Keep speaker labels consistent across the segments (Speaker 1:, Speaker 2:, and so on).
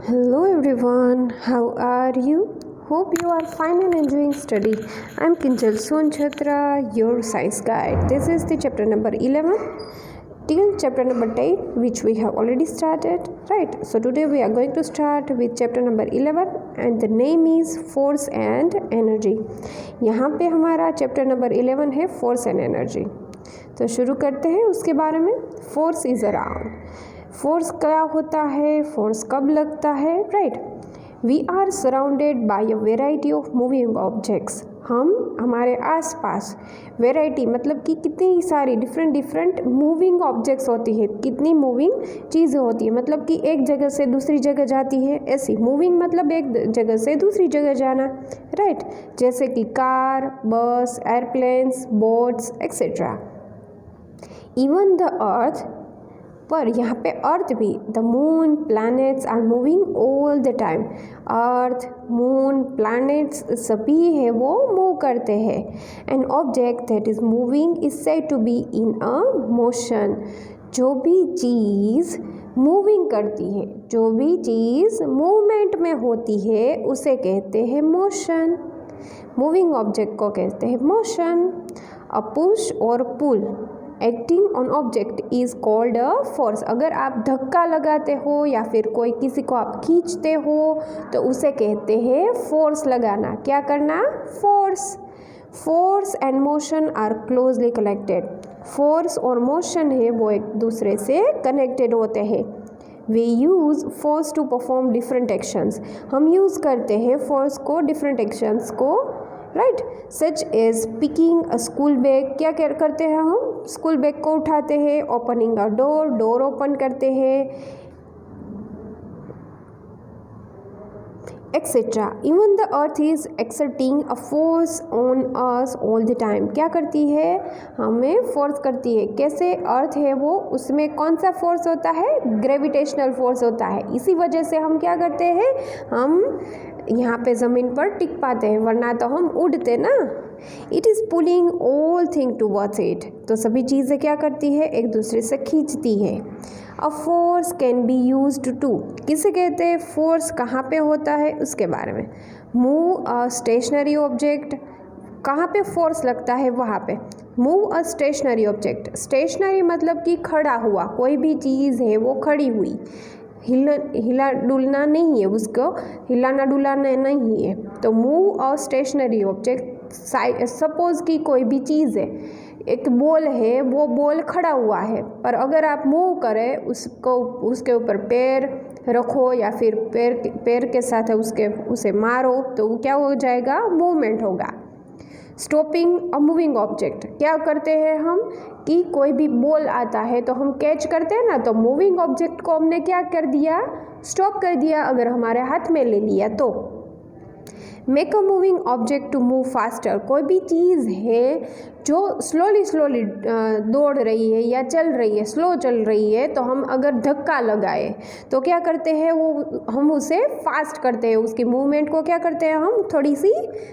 Speaker 1: Hello everyone, how are you? Hope you are fine and enjoying study. I'm Kinjal Sonchatra, your science guide. This is the chapter number 11 till chapter number 10 which we have already started, right? So today we are going to start with chapter number 11 and the name is force and energy. यहाँ पे हमारा chapter number 11 है force and energy. तो शुरू करते हैं उसके बारे में। Force is around. फोर्स क्या होता है, फोर्स कब लगता है, right. We are surrounded by a variety of moving objects. हम हमारे आसपास वेराइटी मतलब कि कितनी सारी डिफरेंट मूविंग ऑब्जेक्ट्स होती है, कितनी मूविंग चीज़ें होती है, मतलब कि एक जगह से दूसरी जगह जाती है। ऐसी मूविंग मतलब एक जगह से दूसरी जगह जाना, राइट। जैसे कि car, bus, airplanes, boats etcetera. Even the earth, पर यहाँ पे अर्थ भी, the moon, planets are moving all the time. Earth, moon, planets सभी है वो मूव करते हैं। An object that is moving is said to be in a motion. जो भी चीज़ मूविंग करती है, जो भी चीज़ मूवमेंट में होती है उसे कहते हैं मोशन। मूविंग ऑब्जेक्ट को कहते हैं मोशन। अ पुश और pull acting on object is called a force. अगर आप धक्का लगाते हो या फिर कोई किसी को आप खींचते हो तो उसे कहते हैं फोर्स लगाना। क्या करना? Force. Force and motion are closely connected. Force और मोशन है वो एक दूसरे से कनेक्टेड होते हैं। We use force to perform different actions. हम यूज़ करते हैं फोर्स को डिफरेंट एक्शंस को, right. Such as picking a school bag. क्या करते हैं हम? स्कूल बैग को उठाते हैं। Opening a door, door open करते हैं, etcetera. Even the earth is exerting a force on us all the time. क्या करती है? हमें फोर्स करती है। कैसे? अर्थ है वो, उसमें कौन सा फोर्स होता है? ग्रेविटेशनल फोर्स होता है। इसी वजह से हम क्या करते हैं? हम यहाँ पे ज़मीन पर टिक पाते हैं, वरना तो हम उड़ते ना। It is pulling all thing towards it. तो सभी चीज़ें क्या करती है? एक दूसरे से खींचती है। A force can be used to, किसे कहते हैं? फोर्स कहाँ पे होता है उसके बारे में। Move a stationary object. कहाँ पे फोर्स लगता है? वहाँ पे। Move a stationary object. Stationary मतलब कि खड़ा हुआ, कोई भी चीज़ है वो खड़ी हुई, हिला डुलना नहीं है, उसको हिलाना डुलाना नहीं है। तो move a stationary object. Suppose कि कोई भी चीज़ है, एक बॉल है, वो बॉल खड़ा हुआ है, पर अगर आप मूव करें उसको, उसके ऊपर पैर रखो या फिर पैर के साथ उसे मारो तो वो क्या हो जाएगा? मूवमेंट होगा। स्टॉपिंग अ मूविंग ऑब्जेक्ट। क्या करते हैं हम कि कोई भी बॉल आता है तो हम कैच करते हैं ना, तो मूविंग ऑब्जेक्ट को हमने क्या कर दिया? स्टॉप कर दिया। अगर हमारे हाथ में ले लिया तो। Make a moving object to move faster. कोई भी चीज़ है जो स्लोली दौड़ रही है या चल रही है, स्लो चल रही है, तो हम अगर धक्का लगाए तो क्या करते हैं? वो हम उसे फास्ट करते हैं, उसकी मूवमेंट को क्या करते हैं? हम थोड़ी सी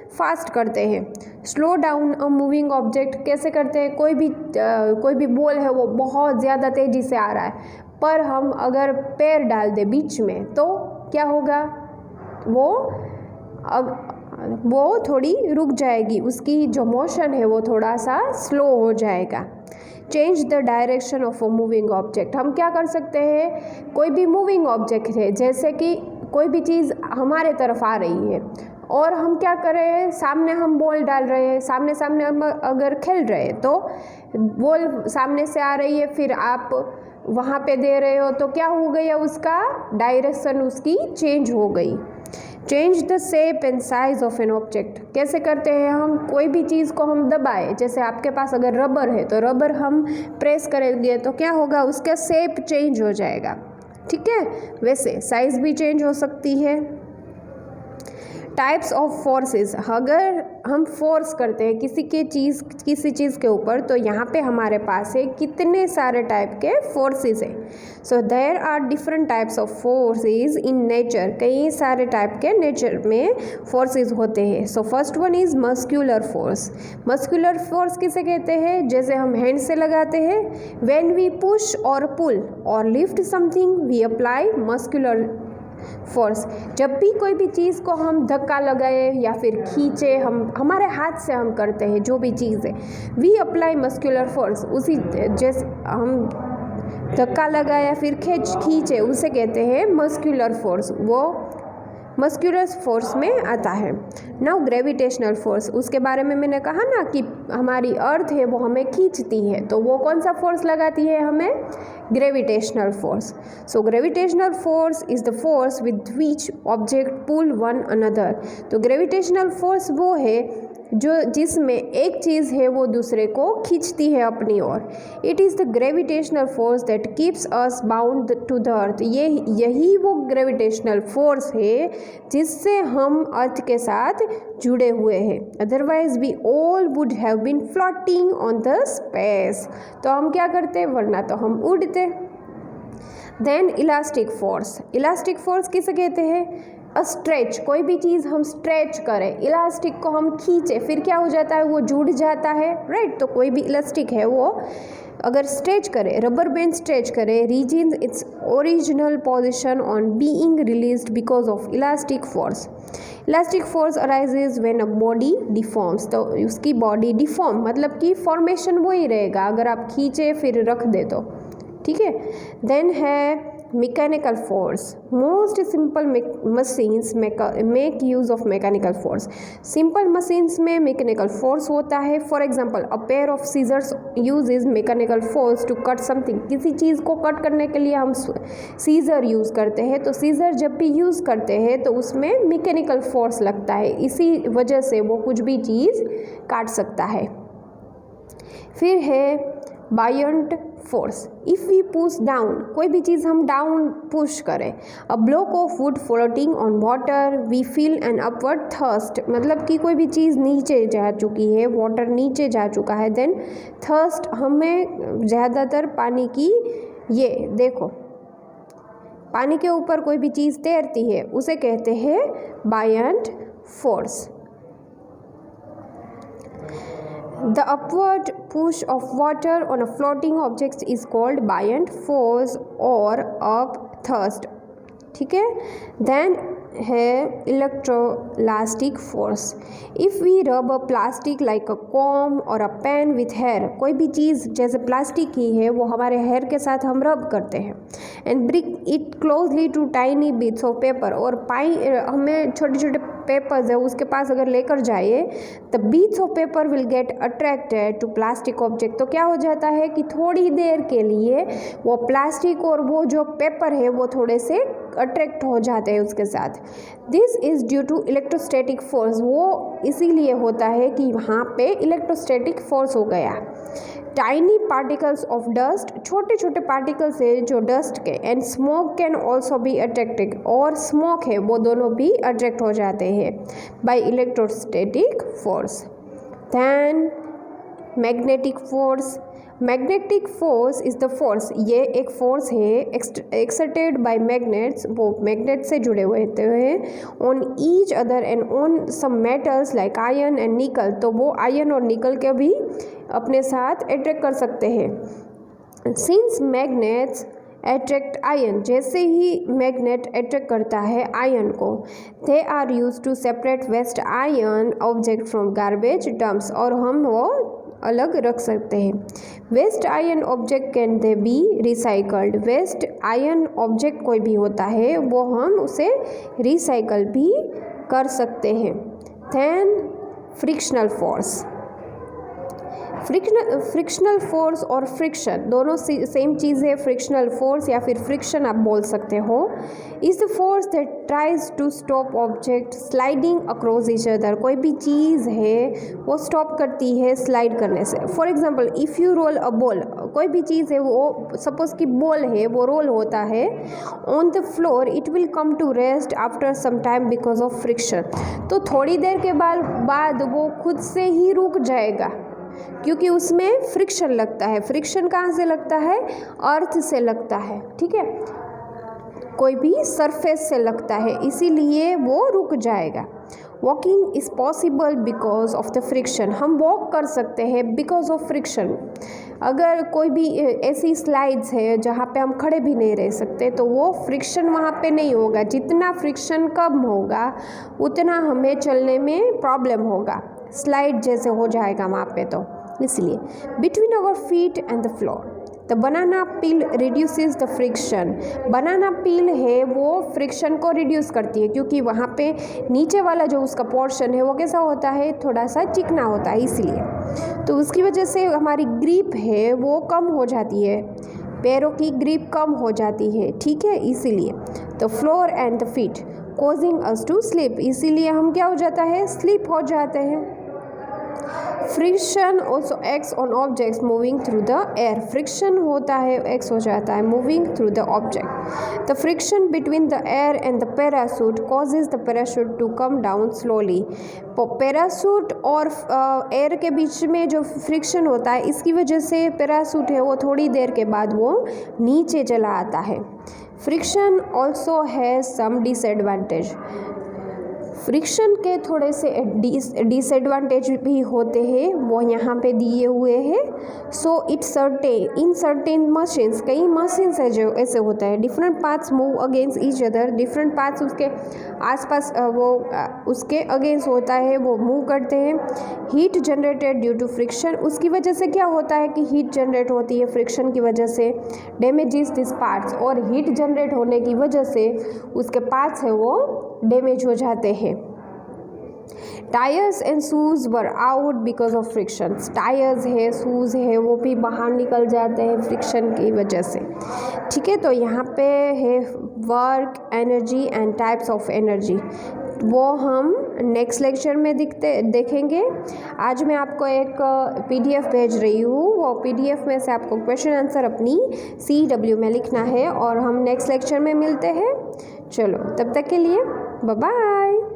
Speaker 1: फास्ट करते हैं। स्लो डाउन अ मूविंग ऑब्जेक्ट कैसे करते हैं? कोई भी बॉल है वो बहुत ज़्यादा तेज़ी से आ रहा है, पर हम अगर पैर डाल दें बीच में तो क्या होगा? वो थोड़ी रुक जाएगी, उसकी जो मोशन है वो थोड़ा सा स्लो हो जाएगा। Change the direction of a moving object. हम क्या कर सकते हैं? कोई भी मूविंग ऑब्जेक्ट है, जैसे कि कोई भी चीज़ हमारे तरफ आ रही है और हम क्या कर रहे हैं? सामने हम बॉल डाल रहे हैं, सामने हम अगर खेल रहे हैं तो बॉल सामने से आ रही है, फिर आप वहाँ पे दे रहे हो तो क्या हो गया? उसका डायरेक्शन उसकी चेंज हो गई। Change the shape and size of an object. कैसे करते हैं हम? कोई भी चीज़ को हम दबाए, जैसे आपके पास अगर रबर है तो रबर हम प्रेस करेंगे तो क्या होगा? उसका शेप चेंज हो जाएगा, ठीक है। वैसे साइज भी चेंज हो सकती है। Types of forces. अगर हम फोर्स करते हैं किसी चीज़ के ऊपर तो यहाँ पे हमारे पास है कितने सारे टाइप के फोर्सेस हैं। So there are different types of forces in nature. कई सारे टाइप के नेचर में फोर्सेस होते हैं। So first one is muscular force. Muscular force किसे कहते हैं? जैसे हम हैंड से लगाते हैं। व्हेन वी पुश और पुल और lift something we apply muscular force, जब भी कोई भी चीज़ को हम धक्का लगाए या फिर खींचे, हम हमारे हाथ से हम करते हैं जो भी चीज़ है, वी अप्लाई मस्कुलर फोर्स। उसी जैसे हम धक्का लगाए या फिर खींचे उसे कहते हैं मस्कुलर फोर्स, वो मस्कुलर फोर्स में आता है। नाउ ग्रेविटेशनल फोर्स, उसके बारे में मैंने कहा ना कि हमारी अर्थ है वो हमें खींचती है, तो वो कौन सा फोर्स लगाती है हमें? Gravitational force. So gravitational force is the force with which object pull one another. तो ग्रेविटेशनल फोर्स वो है जो जिसमें एक चीज़ है वो दूसरे को खींचती है अपनी ओर। It is the gravitational force that keeps us bound to the earth. यही वो ग्रेविटेशनल फोर्स है जिससे हम अर्थ के साथ जुड़े हुए हैं। Otherwise we all would have been floating on the space. तो हम क्या करते, वरना तो हम उड़ते। Then elastic force. Elastic force किसे कहते हैं? स्ट्रेच, कोई भी चीज़ हम स्ट्रेच करें, इलास्टिक को हम खींचे, फिर क्या हो जाता है? वो जुड़ जाता है, राइट। तो कोई भी इलास्टिक है वो अगर स्ट्रेच करे, रबर बैंड स्ट्रेच करे, regain its original position on being released because of elastic force. Elastic force arises when a body deforms. तो उसकी बॉडी डिफॉर्म मतलब कि फॉर्मेशन वही रहेगा अगर आप खींचे फिर रख दे तो, ठीक है। देन है mechanical force. Most simple machines make use of mechanical force. Simple machines में मैकेनिकल फोर्स होता है। For example a pair of scissors uses mechanical force to cut something. किसी चीज़ को कट करने के लिए हम सीजर यूज़ करते हैं, तो सीजर जब भी यूज़ करते हैं तो उसमें मैकेनिकल फोर्स लगता है, इसी वजह से वो कुछ भी चीज़ काट सकता है। फिर है buoyant force. If we push down, कोई भी चीज़ हम डाउन पुश करें, a block of wood floating on water, we feel an upward thrust. मतलब कि कोई भी चीज़ नीचे जा चुकी है, वाटर नीचे जा चुका है, देन थर्स्ट, हमें ज़्यादातर पानी की, ये देखो पानी के ऊपर कोई भी चीज़ तैरती है उसे कहते हैं buoyant force. The upward push of water on a floating object is called buoyant force or upthrust, ठीक है। देन है इलेक्ट्रोलास्टिक फोर्स। इफ़ वी रब अ प्लास्टिक लाइक अ कॉम और अ पेन विथ हेयर, कोई भी चीज़ जैसे प्लास्टिक की है वो हमारे हेयर के साथ हम रब करते हैं, and brick it closely to tiny bits of paper, और हमें छोटे छोटे पेपर्स है उसके पास अगर लेकर जाइए, the bits of paper will get attracted to plastic object. तो क्या हो जाता है कि थोड़ी देर के लिए वो प्लास्टिक और वो जो पेपर है वो थोड़े से अट्रैक्ट हो जाते हैं उसके साथ। This is due to electrostatic force. वो इसीलिए होता है कि वहाँ पे इलेक्ट्रोस्टैटिक फोर्स हो गया। टाइनी पार्टिकल्स ऑफ डस्ट, छोटे छोटे पार्टिकल्स है जो डस्ट के, and smoke can also be attracted, और स्मोक है वो दोनों भी अट्रैक्ट हो जाते हैं by electrostatic force. Then magnetic force. Magnetic force is the force, ये एक फोर्स है एक्सर्टेड बाय मैग्नेट्स, वो मैग्नेट से जुड़े हुए होते हैं, on each other and on some metals like iron and nickel. तो वो आयरन और निकल के भी अपने साथ अट्रैक्ट कर सकते हैं। सिंस मैग्नेट्स अट्रैक्ट आयन, जैसे ही मैग्नेट अट्रैक्ट करता है आयन को, they are use to separate waste iron object from garbage dumps, और हम वो अलग रख सकते हैं। Waste iron object can they be recycled. Waste iron object कोई भी होता है वो हम उसे रिसाइकल भी कर सकते हैं। Then frictional force. Frictional force और फ्रिक्शन दोनों सेम चीज़ है। फ्रिक्शनल फोर्स या फिर फ्रिक्शन आप बोल सकते हो, is the force that tries to stop object sliding across each other. कोई भी चीज़ है वो स्टॉप करती है स्लाइड करने से। For example if you roll a ball, कोई भी चीज़ है वो सपोज कि बॉल है वो रोल होता है on the floor, it will come to rest after some time because of friction. तो थोड़ी देर के बाद वो खुद से ही रुक जाएगा क्योंकि उसमें फ्रिक्शन लगता है। फ्रिक्शन कहाँ से लगता है? अर्थ से लगता है, ठीक है, कोई भी सरफेस से लगता है, इसीलिए वो रुक जाएगा। Walking is possible because of the friction, हम वॉक कर सकते हैं बिकॉज ऑफ फ्रिक्शन। अगर कोई भी ऐसी स्लाइड्स है जहाँ पे हम खड़े भी नहीं रह सकते तो वो फ्रिक्शन वहाँ पे नहीं होगा। जितना फ्रिक्शन कम होगा उतना हमें चलने में प्रॉब्लम होगा, स्लाइड जैसे हो जाएगा वहाँ पे। तो इसलिए between our feet and the floor the banana peel reduces the friction. Banana peel है वो फ्रिक्शन को रिड्यूस करती है, क्योंकि वहाँ पे नीचे वाला जो उसका पोर्शन है वो कैसा होता है, थोड़ा सा चिकना होता है, इसलिए तो उसकी वजह से हमारी ग्रिप है वो कम हो जाती है, पैरों की ग्रिप कम हो जाती है, ठीक है। इसीलिए तो floor and the feet causing us to slip, इसीलिए हम क्या हो जाता है, स्लीप हो जाते हैं। Friction also acts on objects moving through the air, friction होता है एक्स हो जाता है moving through the object. The friction between the air and the parachute causes the parachute to come down slowly. Parachute और एयर के बीच में जो फ्रिक्शन होता है इसकी वजह से पैराशूट है वो थोड़ी देर के बाद वो नीचे चला आता है। Friction also has some disadvantage, friction के थोड़े से डिसएडवांटेज भी होते हैं, वो यहाँ पे दिए हुए हैं। So it's in certain machines, कई मशीन्स है जो ऐसे होता है, different parts move against each other, different parts उसके आसपास वो उसके अगेंस्ट होता है, वो मूव करते हैं। Heat generated due to friction, उसकी वजह से क्या होता है कि हीट जनरेट होती है फ्रिक्शन की वजह से, डैमेजेस दिस पार्ट्स, और हीट जनरेट होने की वजह से उसके पार्ट्स है वो डैमेज हो जाते हैं। Tyres and shoes were out because of friction, tyres है शूज़ है वो भी बाहर निकल जाते हैं फ्रिक्शन की वजह से, ठीक है। तो यहाँ पे है work, energy and types of energy, वो हम नेक्स्ट लेक्चर में देखेंगे। आज मैं आपको एक PDF भेज रही हूँ, वो PDF में से आपको क्वेश्चन आंसर अपनी CW में लिखना है, और हम नेक्स्ट लेक्चर में मिलते हैं। चलो तब तक के लिए बाय बाय।